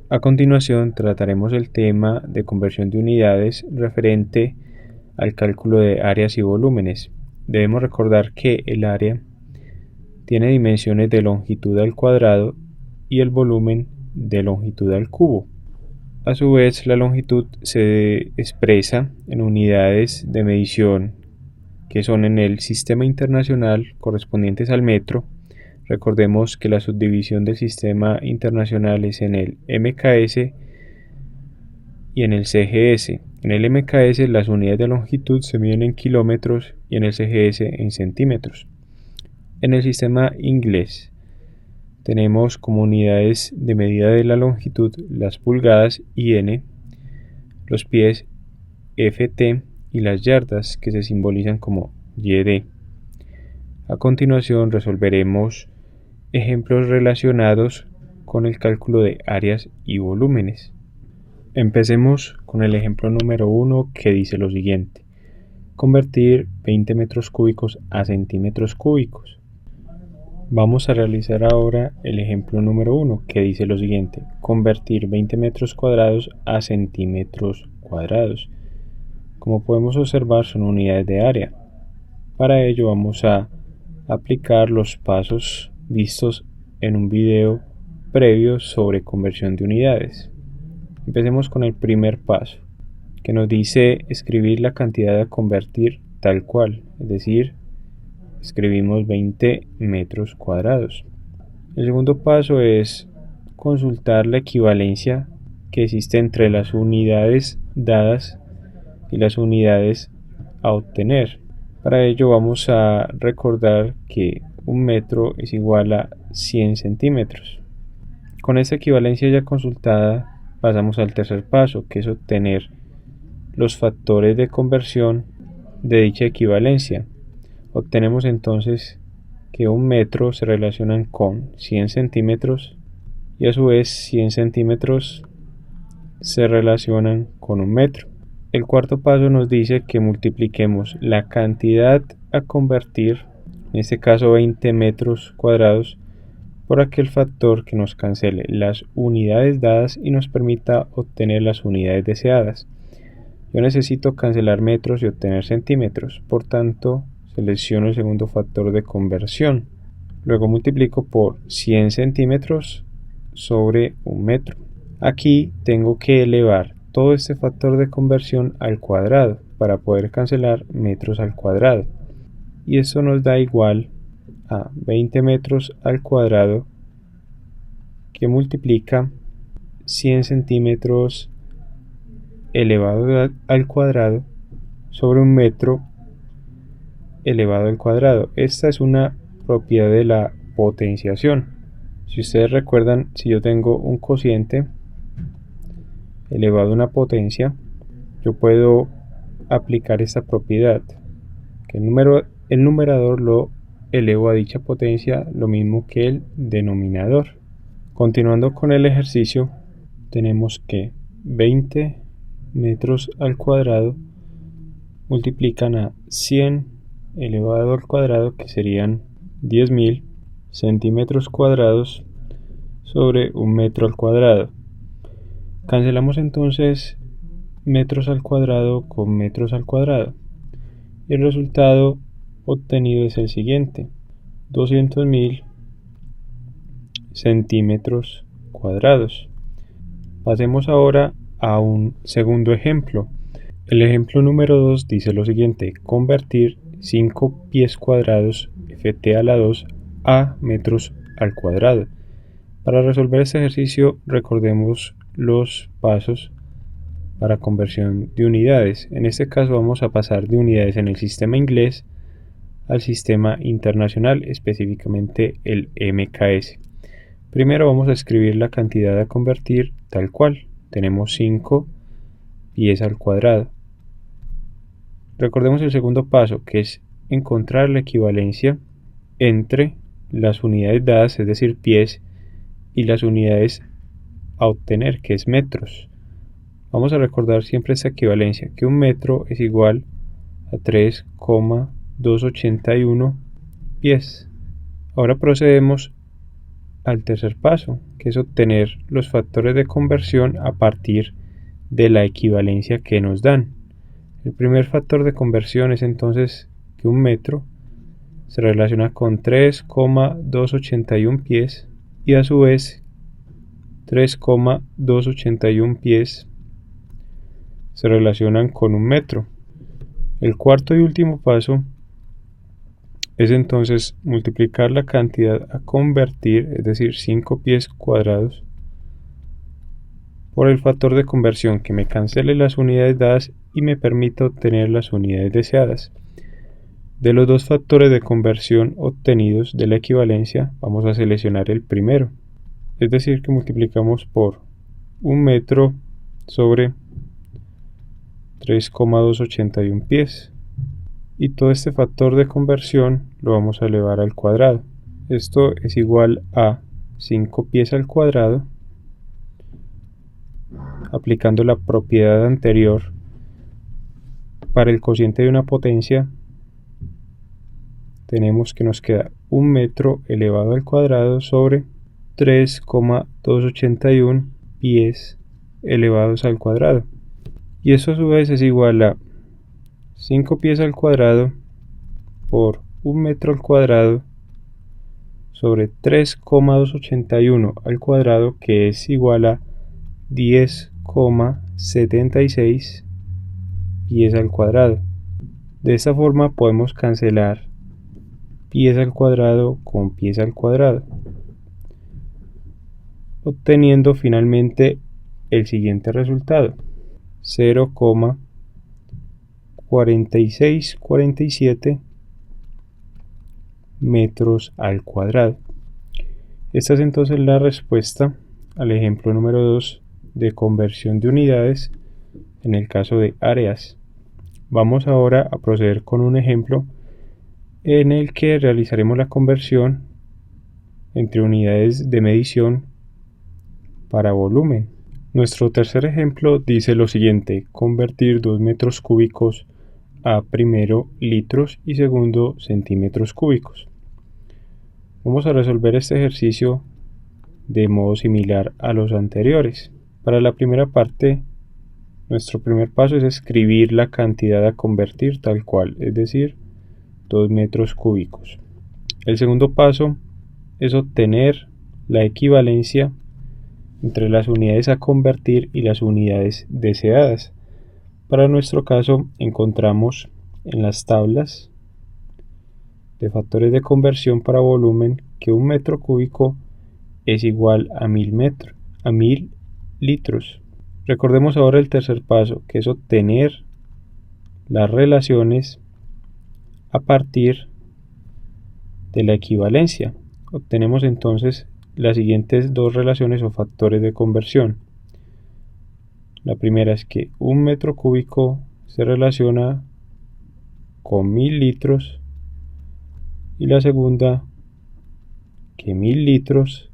A continuación trataremos el tema de conversión de unidades referente al cálculo de áreas y volúmenes. Debemos recordar que el área tiene dimensiones de longitud al cuadrado y el volumen de longitud al cubo. A su vez, la longitud se expresa en unidades de medición que son en el sistema internacional correspondientes al metro. Recordemos que la subdivisión del sistema internacional es en el MKS y en el CGS. En el MKS las unidades de longitud se miden en kilómetros y en el CGS en centímetros. En el sistema inglés tenemos como unidades de medida de la longitud las pulgadas IN, los pies FT y las yardas que se simbolizan como YD. A continuación resolveremos ejemplos relacionados con el cálculo de áreas y volúmenes. Empecemos con el ejemplo número 1 que dice lo siguiente: convertir 20 metros cúbicos a centímetros cúbicos. Vamos a realizar ahora el ejemplo número 1 que dice lo siguiente: convertir 20 metros cuadrados a centímetros cuadrados. Como podemos observar, son unidades de área. Para ello vamos a aplicar los pasos vistos en un video previo sobre conversión de unidades. Empecemos con el primer paso, que nos dice escribir la cantidad a convertir tal cual, es decir, escribimos 20 metros cuadrados. El segundo paso es consultar la equivalencia que existe entre las unidades dadas y las unidades a obtener. Para ello vamos a recordar que un metro es igual a 100 centímetros. Con esta equivalencia ya consultada pasamos al tercer paso, que es obtener los factores de conversión de dicha equivalencia. Obtenemos entonces que un metro se relacionan con 100 centímetros y a su vez 100 centímetros se relacionan con un metro. El cuarto paso nos dice que multipliquemos la cantidad a convertir, en este caso 20 metros cuadrados, por aquel factor que nos cancele las unidades dadas y nos permita obtener las unidades deseadas. Yo necesito cancelar metros y obtener centímetros, por tanto selecciono el segundo factor de conversión. Luego multiplico por 100 centímetros sobre un metro. Aquí tengo que elevar todo este factor de conversión al cuadrado para poder cancelar metros al cuadrado. Y eso nos da igual a 20 metros al cuadrado que multiplica 100 centímetros elevado al cuadrado sobre un metro elevado al cuadrado. Esta es una propiedad de la potenciación. Si ustedes recuerdan, si yo tengo un cociente elevado a una potencia, yo puedo aplicar esta propiedad, que el numerador lo elevo a dicha potencia, lo mismo que el denominador. Continuando con el ejercicio, tenemos que 20 metros al cuadrado multiplican a 100 elevado al cuadrado, que serían 10.000 centímetros cuadrados sobre un metro al cuadrado. Cancelamos entonces metros al cuadrado con metros al cuadrado y el resultado obtenido es el siguiente: 200.000 centímetros cuadrados. Pasemos ahora a un segundo ejemplo. El ejemplo número 2 dice lo siguiente: convertir 5 pies cuadrados ft a la 2 a metros al cuadrado. Para resolver este ejercicio recordemos los pasos para conversión de unidades. En este caso vamos a pasar de unidades en el sistema inglés al sistema internacional, específicamente el MKS. Primero vamos a escribir la cantidad a convertir tal cual. Tenemos 5 pies al cuadrado. Recordemos el segundo paso, que es encontrar la equivalencia entre las unidades dadas, es decir, pies, y las unidades a obtener, que es metros. Vamos a recordar siempre esta equivalencia, que un metro es igual a 3,281 pies. Ahora procedemos al tercer paso, que es obtener los factores de conversión a partir de la equivalencia que nos dan. El primer factor de conversión es entonces que un metro se relaciona con 3,281 pies y a su vez 3,281 pies se relacionan con un metro. El cuarto y último paso es entonces multiplicar la cantidad a convertir, es decir, 5 pies cuadrados, por el factor de conversión que me cancele las unidades dadas y me permita obtener las unidades deseadas. De los dos factores de conversión obtenidos de la equivalencia, vamos a seleccionar el primero, es decir, que multiplicamos por un metro sobre 3,281 pies. Y todo este factor de conversión lo vamos a elevar al cuadrado. Esto es igual a 5 pies al cuadrado. Aplicando la propiedad anterior para el cociente de una potencia, tenemos que nos queda un metro elevado al cuadrado sobre 3,281 pies elevados al cuadrado. Y eso a su vez es igual a 5 pies al cuadrado por un metro al cuadrado sobre 3,281 al cuadrado, que es igual a 10,76 pies al cuadrado. De esta forma podemos cancelar pies al cuadrado con pies al cuadrado, obteniendo finalmente el siguiente resultado: 0,4647 metros al cuadrado. Esta es entonces la respuesta al ejemplo número 2 de conversión de unidades en el caso de áreas. Vamos ahora a proceder con un ejemplo en el que realizaremos la conversión entre unidades de medición para volumen. Nuestro tercer ejemplo dice lo siguiente: convertir 2 metros cúbicos a primero litros y segundo centímetros cúbicos. Vamos a resolver este ejercicio de modo similar a los anteriores. Para la primera parte, nuestro primer paso es escribir la cantidad a convertir tal cual, es decir, 2 metros cúbicos. El segundo paso es obtener la equivalencia entre las unidades a convertir y las unidades deseadas. Para nuestro caso encontramos en las tablas de factores de conversión para volumen que un metro cúbico es igual a 1000 litros. Recordemos ahora el tercer paso, que es obtener las relaciones a partir de la equivalencia. Obtenemos entonces las siguientes dos relaciones o factores de conversión. La primera es que un metro cúbico se relaciona con 1000 litros y la segunda que 1000 litros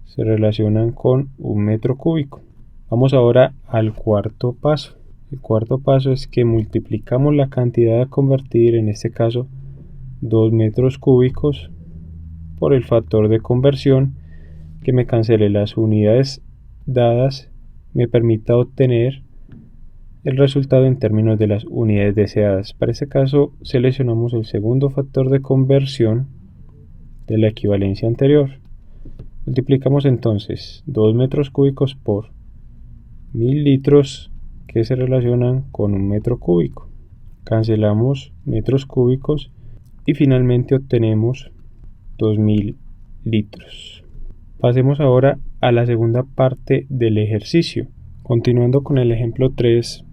se relacionan con un metro cúbico. Vamos ahora al cuarto paso. El cuarto paso es que multiplicamos la cantidad a convertir, en este caso 2 metros cúbicos, por el factor de conversión que me cancele las unidades dadas, me permita obtener el resultado en términos de las unidades deseadas. Para este caso seleccionamos el segundo factor de conversión de la equivalencia anterior. Multiplicamos entonces 2 metros cúbicos por 1000 litros que se relacionan con un metro cúbico. Cancelamos metros cúbicos y finalmente obtenemos 2000 litros. Pasemos ahora a la segunda parte del ejercicio. Continuando con el ejemplo 3,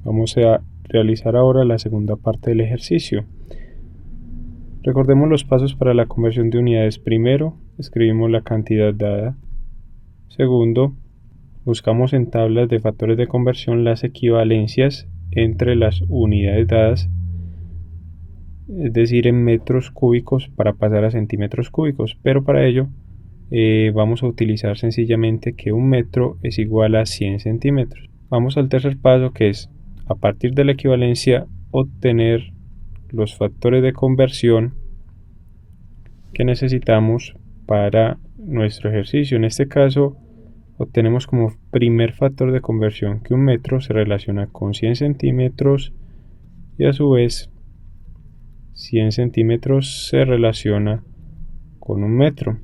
vamos a realizar ahora la segunda parte del ejercicio. Recordemos los pasos para la conversión de unidades. Primero, escribimos la cantidad dada. Segundo, buscamos en tablas de factores de conversión las equivalencias entre las unidades dadas, es decir, en metros cúbicos para pasar a centímetros cúbicos, pero para ello vamos a utilizar sencillamente que un metro es igual a 100 centímetros. Vamos al tercer paso, que es a partir de la equivalencia obtener los factores de conversión que necesitamos para nuestro ejercicio. En este caso obtenemos como primer factor de conversión que un metro se relaciona con 100 centímetros y a su vez 100 centímetros se relaciona con un metro.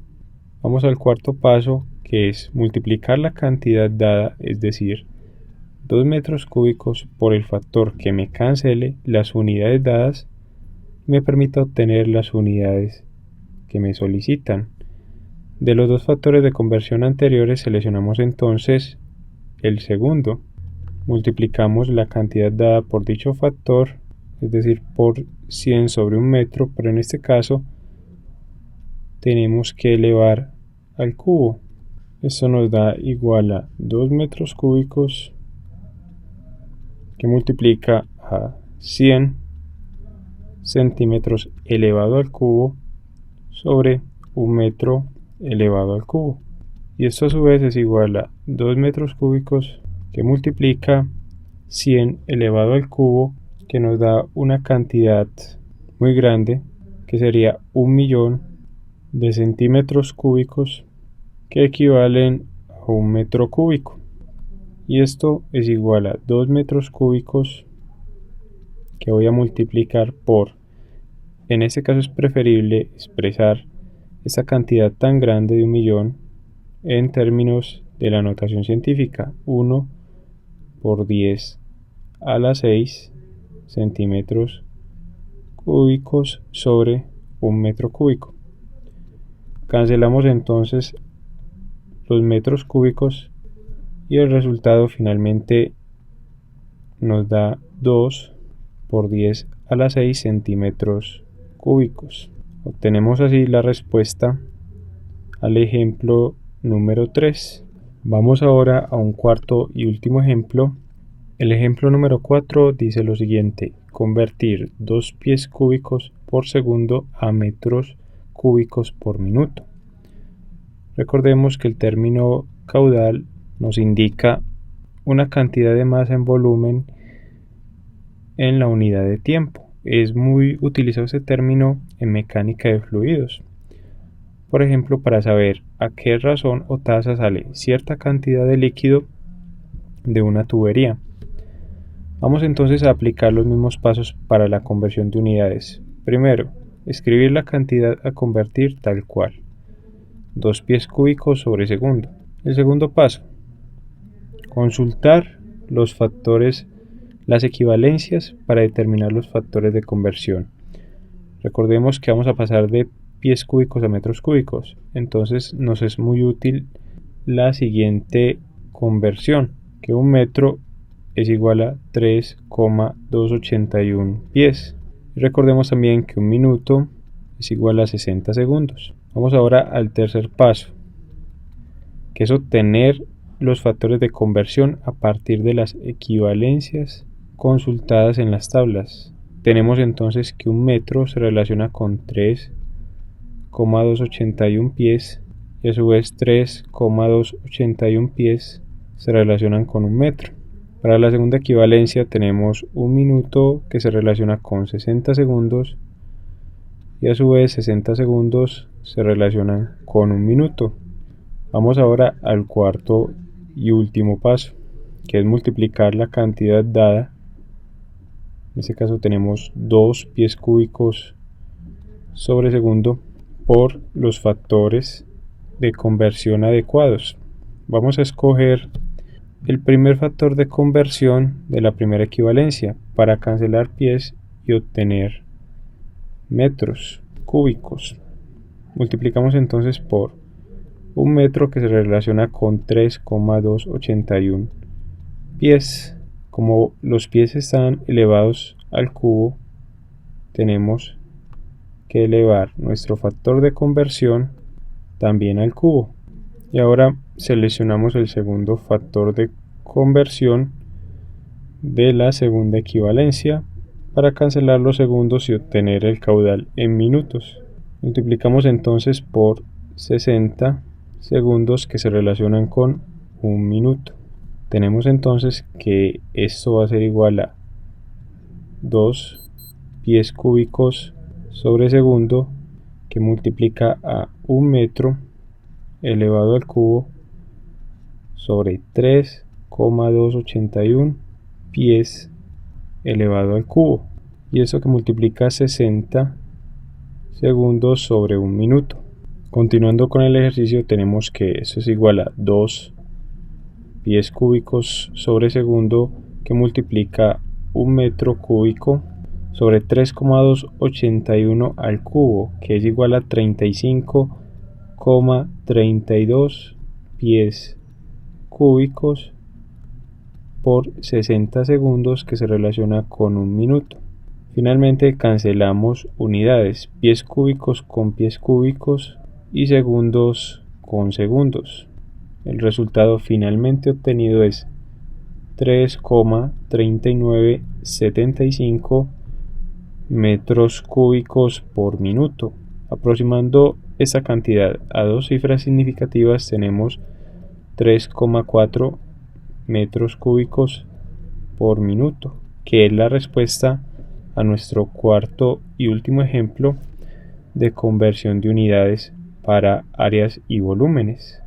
Vamos al cuarto paso, que es multiplicar la cantidad dada, es decir, 2 metros cúbicos por el factor que me cancele las unidades dadas y me permita obtener las unidades que me solicitan. De los dos factores de conversión anteriores seleccionamos entonces el segundo. Multiplicamos la cantidad dada por dicho factor, es decir, por 100 sobre un metro, pero en este caso tenemos que elevar al cubo. Esto nos da igual a 2 metros cúbicos que multiplica a 100 centímetros elevado al cubo sobre un metro elevado al cubo. Y esto a su vez es igual a 2 metros cúbicos que multiplica 100 elevado al cubo, que nos da una cantidad muy grande, que sería 1.000.000 de centímetros cúbicos, que equivalen a un metro cúbico. Y esto es igual a 2 metros cúbicos que voy a multiplicar por, en este caso es preferible expresar esta cantidad tan grande de 1.000.000 en términos de la notación científica: 1 por 10 a la 6 centímetros cúbicos sobre un metro cúbico. Cancelamos entonces los metros cúbicos y el resultado finalmente nos da 2 por 10 a la 6 centímetros cúbicos. Obtenemos así la respuesta al ejemplo número 3. Vamos ahora a un cuarto y último ejemplo. El ejemplo número 4 dice lo siguiente: convertir 2 pies cúbicos por segundo a metros cúbicos por minuto. Recordemos que el término caudal nos indica una cantidad de masa en volumen en la unidad de tiempo. Es muy utilizado este término en mecánica de fluidos. Por ejemplo, para saber a qué razón o tasa sale cierta cantidad de líquido de una tubería. Vamos entonces a aplicar los mismos pasos para la conversión de unidades. Primero, escribir la cantidad a convertir tal cual: 2 pies cúbicos sobre segundo. El segundo paso, consultar los factores, las equivalencias para determinar los factores de conversión. Recordemos que vamos a pasar de pies cúbicos a metros cúbicos, entonces nos es muy útil la siguiente conversión, que un metro es igual a 3,281 pies. Recordemos también que un minuto es igual a 60 segundos. Vamos ahora al tercer paso, que es obtener los factores de conversión a partir de las equivalencias consultadas en las tablas. Tenemos entonces que un metro se relaciona con 3,281 pies y a su vez 3,281 pies se relacionan con un metro. Para la segunda equivalencia tenemos un minuto que se relaciona con 60 segundos y a su vez 60 segundos se relacionan con un minuto. Vamos ahora al cuarto y último paso, que es multiplicar la cantidad dada. En este caso tenemos 2 pies cúbicos sobre segundo por los factores de conversión adecuados. Vamos a escoger el primer factor de conversión de la primera equivalencia para cancelar pies y obtener metros cúbicos. Multiplicamos entonces por un metro que se relaciona con 3,281 pies. Como los pies están elevados al cubo, tenemos que elevar nuestro factor de conversión también al cubo. Y ahora seleccionamos el segundo factor de conversión de la segunda equivalencia para cancelar los segundos y obtener el caudal en minutos. Multiplicamos entonces por 60 segundos que se relacionan con un minuto. Tenemos entonces que esto va a ser igual a 2 pies cúbicos sobre segundo, que multiplica a un metro elevado al cubo sobre 3,281 pies elevado al cubo. Y eso que multiplica 60 segundos sobre un minuto. Continuando con el ejercicio, tenemos que eso es igual a 2 pies cúbicos sobre segundo, que multiplica un metro cúbico sobre 3,281 al cubo, que es igual a 35,32 pies cúbicos por 60 segundos, que se relaciona con un minuto. Finalmente cancelamos unidades, pies cúbicos con pies cúbicos y segundos con segundos. El resultado finalmente obtenido es 3,3975 metros cúbicos por minuto. Aproximando esa cantidad a dos cifras significativas, tenemos 3,4 metros cúbicos por minuto, que es la respuesta a nuestro cuarto y último ejemplo de conversión de unidades para áreas y volúmenes.